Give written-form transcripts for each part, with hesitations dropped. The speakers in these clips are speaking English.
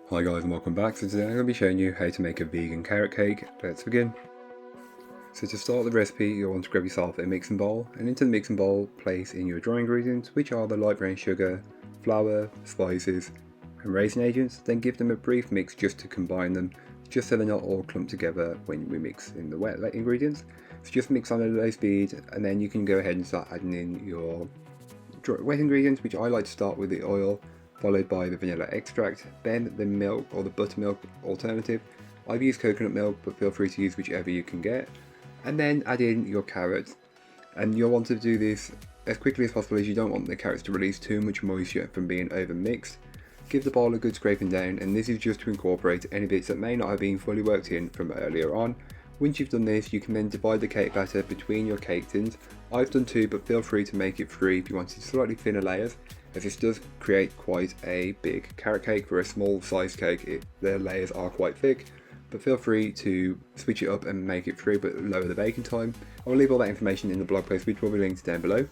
Hi guys and welcome back. So today I'm going to be showing you how to make a vegan carrot cake. Let's begin. So to start the recipe, you'll want to grab yourself a mixing bowl, and into the mixing bowl place in your dry ingredients, which are the light brown sugar, flour, spices and raisin agents. Then give them a brief mix just to combine them, just so they're not all clumped together when we mix in the wet ingredients. So just mix on a low speed, and then you can go ahead and start adding in your wet ingredients, which I like to start with the oil, followed by the vanilla extract, then the milk or the buttermilk alternative. I've used coconut milk, but feel free to use whichever you can get. And then add in your carrots. And you'll want to do this as quickly as possible, as you don't want the carrots to release too much moisture from being over mixed. Give the bowl a good scraping down, and this is just to incorporate any bits that may not have been fully worked in from earlier on. Once you've done this, you can then divide the cake batter between your cake tins. I've done 2, but feel free to make it 3 if you wanted slightly thinner layers, as this does create quite a big carrot cake. For a small size cake, the layers are quite thick, but feel free to switch it up and make it 3 but lower the baking time. I will leave all that information in the blog post, which will be linked down below.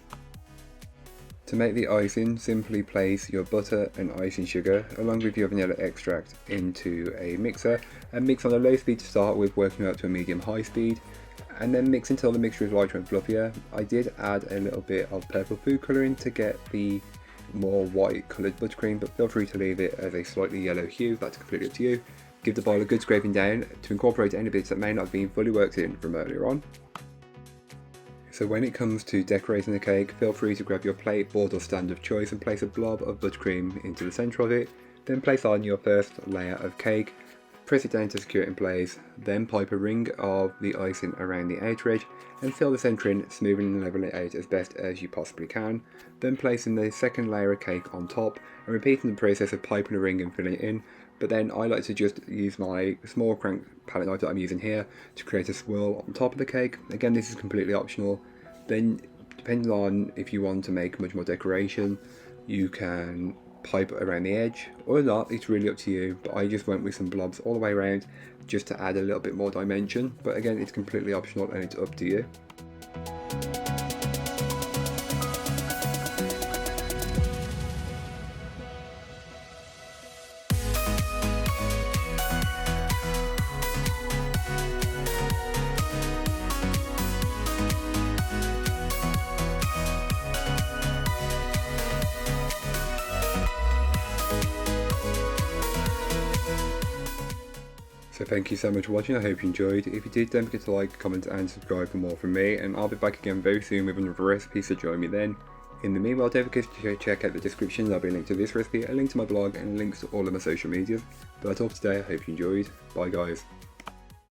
To make the icing, simply place your butter and icing sugar along with your vanilla extract into a mixer and mix on a low speed to start with, working up to a medium-high speed, and then mix until the mixture is lighter and fluffier. I did add a little bit of purple food colouring to get the more white coloured buttercream, but feel free to leave it as a slightly yellow hue. That's completely up to you. Give the bowl a good scraping down to incorporate any bits that may not have been fully worked in from earlier on. So when it comes to decorating the cake, feel free to grab your plate, board or stand of choice and place a blob of buttercream into the centre of it. Then place on your first layer of cake, press it down to secure it in place, then pipe a ring of the icing around the outer edge and fill the centre in, smoothing and leveling it out as best as you possibly can. Then placing the second layer of cake on top and repeating the process of piping a ring and filling it in. But then I like to just use my small crank palette knife that I'm using here to create a swirl on top of the cake. Again, this is completely optional. Then, depending on if you want to make much more decoration, you can pipe around the edge or not. It's really up to you, but I just went with some blobs all the way around just to add a little bit more dimension. But again, it's completely optional and it's up to you. So thank you so much for watching. I hope you enjoyed. If you did, don't forget to like, comment and subscribe for more from me, and I'll be back again very soon with another recipe, so join me then. In the meanwhile, don't forget to check out the description. There'll be a link to this recipe, a link to my blog and links to all of my social medias. But that's all for today. I hope you enjoyed. Bye guys.